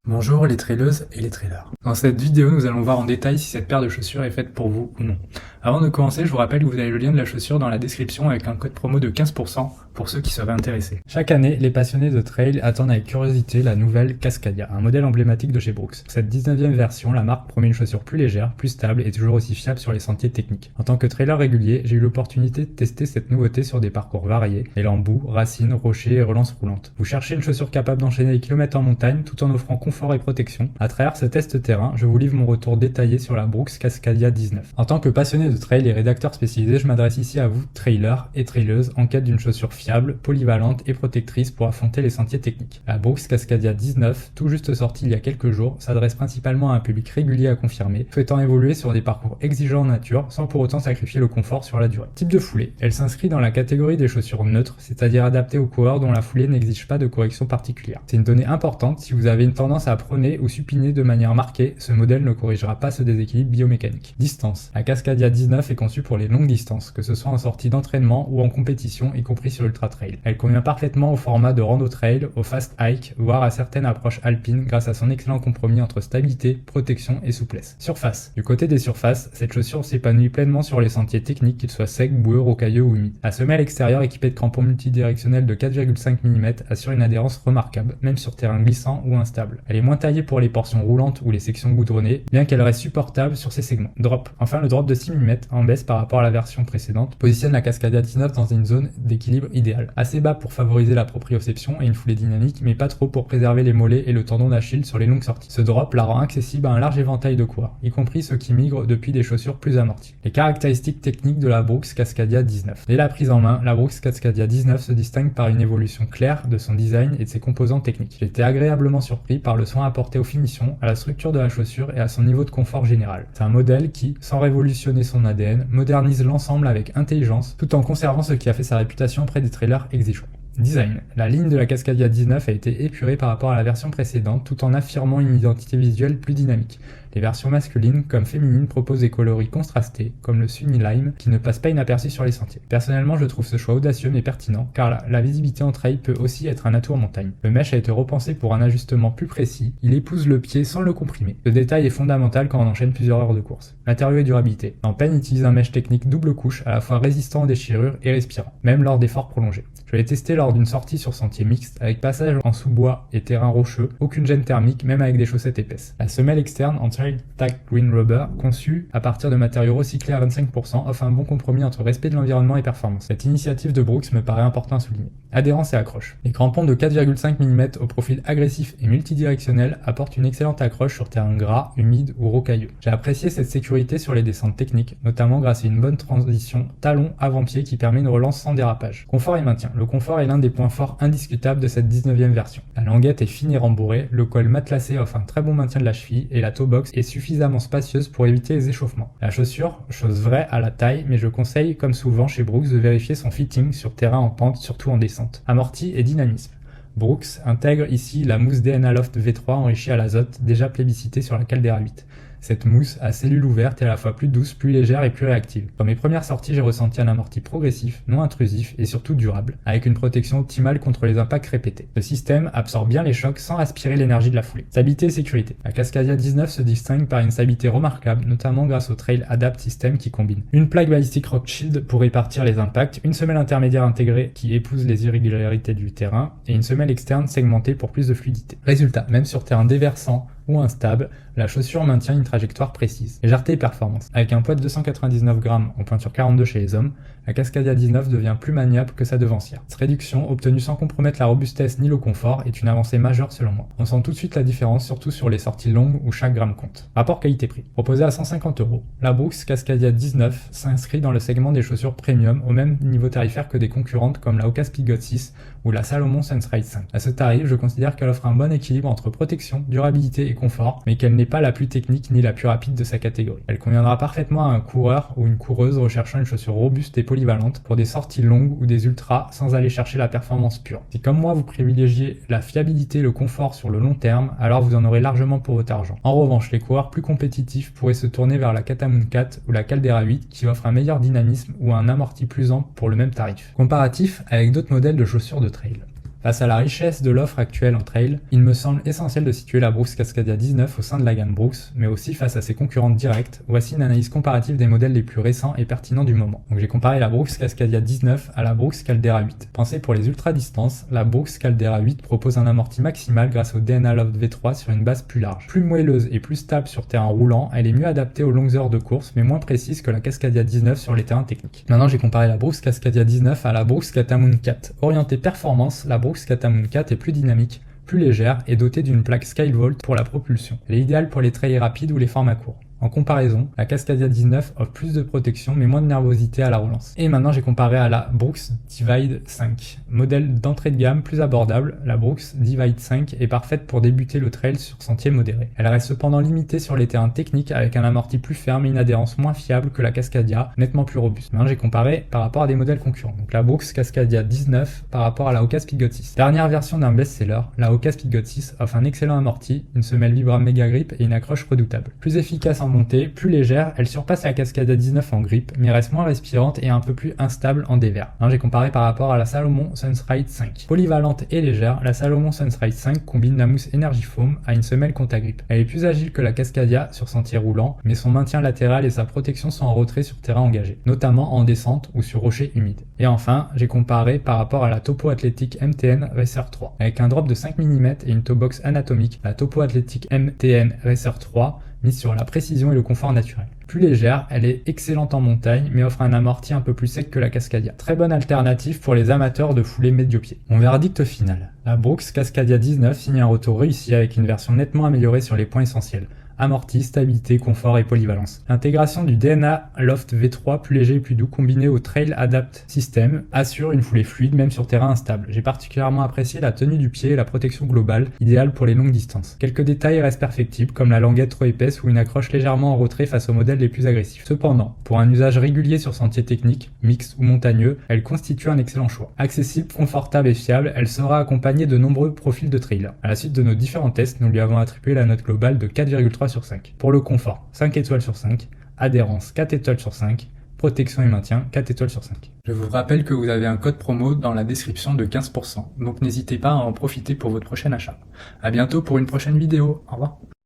Bonjour les traileuses et les trailers. Dans cette vidéo, nous allons voir en détail si cette paire de chaussures est faite pour vous ou non. Avant de commencer, je vous rappelle que vous avez le lien de la chaussure dans la description avec un code promo de 15% pour ceux qui seraient intéressés. Chaque année, les passionnés de trail attendent avec curiosité la nouvelle Cascadia, un modèle emblématique de chez Brooks. Pour cette 19e version, la marque promet une chaussure plus légère, plus stable et toujours aussi fiable sur les sentiers techniques. En tant que trailer régulier, j'ai eu l'opportunité de tester cette nouveauté sur des parcours variés, mêlant boue, racines, rochers et relances roulantes. Vous cherchez une chaussure capable d'enchaîner les kilomètres en montagne tout en offrant confort et protection. À travers ce test terrain, je vous livre mon retour détaillé sur la Brooks Cascadia 19. En tant que passionné de trail et rédacteur spécialisé, je m'adresse ici à vous, trailers et traileuses, en quête d'une chaussure fiable, polyvalente et protectrice pour affronter les sentiers techniques. La Brooks Cascadia 19, tout juste sortie il y a quelques jours, s'adresse principalement à un public régulier à confirmer, souhaitant évoluer sur des parcours exigeants en nature sans pour autant sacrifier le confort sur la durée. Type de foulée, elle s'inscrit dans la catégorie des chaussures neutres, c'est-à-dire adaptées aux coureurs dont la foulée n'exige pas de correction particulière. C'est une donnée importante, si vous avez une tendance à prôner ou supiner de manière marquée, ce modèle ne corrigera pas ce déséquilibre biomécanique. Distance. La Cascadia 19 est conçue pour les longues distances, que ce soit en sortie d'entraînement ou en compétition, y compris sur Ultra Trail. Elle convient parfaitement au format de rando trail, au fast hike, voire à certaines approches alpines grâce à son excellent compromis entre stabilité, protection et souplesse. Surface. Du côté des surfaces, cette chaussure s'épanouit pleinement sur les sentiers techniques, qu'ils soient secs, boueux, rocailleux ou humides. La semelle extérieure équipée de crampons multidirectionnels de 4,5 mm assure une adhérence remarquable, même sur terrain glissant ou instable. Elle est moins taillée pour les portions roulantes ou les sections goudronnées, bien qu'elle reste supportable sur ces segments. Drop. Enfin, le drop de 6 mm en baisse par rapport à la version précédente positionne la Cascadia 19 dans une zone d'équilibre idéale. Assez bas pour favoriser la proprioception et une foulée dynamique, mais pas trop pour préserver les mollets et le tendon d'Achille sur les longues sorties. Ce drop la rend accessible à un large éventail de coureurs, y compris ceux qui migrent depuis des chaussures plus amorties. Les caractéristiques techniques de la Brooks Cascadia 19. Dès la prise en main, la Brooks Cascadia 19 se distingue par une évolution claire de son design et de ses composants techniques. J'ai été agréablement surpris par le soin apporté aux finitions, à la structure de la chaussure et à son niveau de confort général. C'est un modèle qui, sans révolutionner son ADN, modernise l'ensemble avec intelligence, tout en conservant ce qui a fait sa réputation auprès des trailers exigeants. Design. La ligne de la Cascadia 19 a été épurée par rapport à la version précédente tout en affirmant une identité visuelle plus dynamique. Les versions masculines comme féminines proposent des coloris contrastés, comme le Sunny Lime, qui ne passe pas inaperçu sur les sentiers. Personnellement, je trouve ce choix audacieux mais pertinent, car la visibilité en trail peut aussi être un atout en montagne. Le mesh a été repensé pour un ajustement plus précis, il épouse le pied sans le comprimer. Ce détail est fondamental quand on enchaîne plusieurs heures de course. Matériaux et durabilité. Pen utilise un mesh technique double couche, à la fois résistant aux déchirures et respirant, même lors d'efforts prolongés. Je l'ai testé lors d'une sortie sur sentier mixte, avec passage en sous-bois et terrain rocheux, aucune gêne thermique, même avec des chaussettes épaisses. La semelle externe en Trail Tack Green Rubber, conçue à partir de matériaux recyclés à 25%, offre un bon compromis entre respect de l'environnement et performance. Cette initiative de Brooks me paraît important à souligner. Adhérence et accroche. Les crampons de 4,5 mm au profil agressif et multidirectionnel apportent une excellente accroche sur terrain gras, humide ou rocailleux. J'ai apprécié cette sécurité sur les descentes techniques, notamment grâce à une bonne transition talon-avant-pied qui permet une relance sans dérapage. Confort et maintien. Le confort est l'un des points forts indiscutables de cette 19e version. La languette est fine et rembourrée, le col matelassé offre un très bon maintien de la cheville et la toe box est suffisamment spacieuse pour éviter les échauffements. La chaussure, chose vraie à la taille, mais je conseille comme souvent chez Brooks de vérifier son fitting sur terrain en pente, surtout en descente. Amorti et dynamisme. Brooks intègre ici la mousse DNA Loft V3 enrichie à l'azote, déjà plébiscitée sur la Caldera 8. Cette mousse à cellules ouvertes est à la fois plus douce, plus légère et plus réactive. Dans mes premières sorties, j'ai ressenti un amorti progressif, non intrusif et surtout durable, avec une protection optimale contre les impacts répétés. Ce système absorbe bien les chocs sans aspirer l'énergie de la foulée. Stabilité et sécurité. La Cascadia 19 se distingue par une stabilité remarquable, notamment grâce au Trail Adapt System qui combine une plaque balistique Rock Shield pour répartir les impacts, une semelle intermédiaire intégrée qui épouse les irrégularités du terrain et une semelle externe segmentée pour plus de fluidité. Résultat, même sur terrain déversant ou instable, la chaussure maintient une trajectoire précise. Légèreté et performance. Avec un poids de 299 grammes en pointure 42 chez les hommes, la Cascadia 19 devient plus maniable que sa devancière. Cette réduction, obtenue sans compromettre la robustesse ni le confort, est une avancée majeure selon moi. On sent tout de suite la différence, surtout sur les sorties longues où chaque gramme compte. Rapport qualité-prix. Proposé à 150 €, la Brooks Cascadia 19 s'inscrit dans le segment des chaussures premium au même niveau tarifaire que des concurrentes comme la Hoka Speedgoat 6 ou la Salomon Sense Ride 5. À ce tarif, je considère qu'elle offre un bon équilibre entre protection, durabilité et confort, mais qu'elle n'est pas la plus technique ni la plus rapide de sa catégorie. Elle conviendra parfaitement à un coureur ou une coureuse recherchant une chaussure robuste et polyvalente pour des sorties longues ou des ultras sans aller chercher la performance pure. Si comme moi vous privilégiez la fiabilité et le confort sur le long terme, alors vous en aurez largement pour votre argent. En revanche, les coureurs plus compétitifs pourraient se tourner vers la Catamoun 4 ou la Caldera 8 qui offrent un meilleur dynamisme ou un amorti plus ample pour le même tarif. Comparatif avec d'autres modèles de chaussures de trail. Face à la richesse de l'offre actuelle en trail, il me semble essentiel de situer la Brooks Cascadia 19 au sein de la gamme Brooks, mais aussi face à ses concurrentes directes. Voici une analyse comparative des modèles les plus récents et pertinents du moment. Donc j'ai comparé la Brooks Cascadia 19 à la Brooks Caldera 8. Pensée pour les ultra-distances, la Brooks Caldera 8 propose un amorti maximal grâce au DNA Loft V3 sur une base plus large. Plus moelleuse et plus stable sur terrain roulant, elle est mieux adaptée aux longues heures de course, mais moins précise que la Cascadia 19 sur les terrains techniques. Maintenant j'ai comparé la Brooks Cascadia 19 à la Brooks Catamoun 4. Orientée performance, la Brooks Catamoun 4 est plus dynamique, plus légère et dotée d'une plaque Skyvolt pour la propulsion. Elle est idéale pour les trails rapides ou les formats courts. En comparaison, la Cascadia 19 offre plus de protection mais moins de nervosité à la relance. Et maintenant j'ai comparé à la Brooks Divide 5. Modèle d'entrée de gamme plus abordable, la Brooks Divide 5 est parfaite pour débuter le trail sur sentier modéré. Elle reste cependant limitée sur les terrains techniques avec un amorti plus ferme et une adhérence moins fiable que la Cascadia, nettement plus robuste. Maintenant j'ai comparé par rapport à des modèles concurrents. Donc la Brooks Cascadia 19 par rapport à la Hoka Speedgoat 6. Dernière version d'un best-seller, la Hoka Speedgoat 6 offre un excellent amorti, une semelle Vibram Mega Grip et une accroche redoutable. Plus efficace en montée, plus légère, elle surpasse la Cascadia 19 en grip, mais reste moins respirante et un peu plus instable en dévers. J'ai comparé par rapport à la Salomon Sunstride 5. Polyvalente et légère, la Salomon Sunstride 5 combine la mousse Energy Foam à une semelle Contagrip. Elle est plus agile que la Cascadia sur sentier roulant, mais son maintien latéral et sa protection sont en retrait sur terrain engagé, notamment en descente ou sur rochers humides. Et enfin, j'ai comparé par rapport à la Topo Athletic MTN Racer 3. Avec un drop de 5 mm et une toe box anatomique, la Topo Athletic MTN Racer 3 mise sur la précision et le confort naturel. Plus légère, elle est excellente en montagne, mais offre un amorti un peu plus sec que la Cascadia. Très bonne alternative pour les amateurs de foulée médio-pied. Mon verdict final. La Brooks Cascadia 19 signe un retour réussi avec une version nettement améliorée sur les points essentiels. Amorti, stabilité, confort et polyvalence. L'intégration du DNA Loft V3 plus léger et plus doux combiné au Trail Adapt System assure une foulée fluide même sur terrain instable. J'ai particulièrement apprécié la tenue du pied et la protection globale, idéale pour les longues distances. Quelques détails restent perfectibles comme la languette trop épaisse ou une accroche légèrement en retrait face aux modèles les plus agressifs. Cependant, pour un usage régulier sur sentier technique, mixte ou montagneux, elle constitue un excellent choix. Accessible, confortable et fiable, elle sera accompagnée de nombreux profils de trailers. À la suite de nos différents tests, nous lui avons attribué la note globale de 4,3 sur 5. Pour le confort, 5 étoiles sur 5. Adhérence, 4 étoiles sur 5. Protection et maintien, 4 étoiles sur 5. Je vous rappelle que vous avez un code promo dans la description de 15%, donc n'hésitez pas à en profiter pour votre prochain achat. À bientôt pour une prochaine vidéo. Au revoir.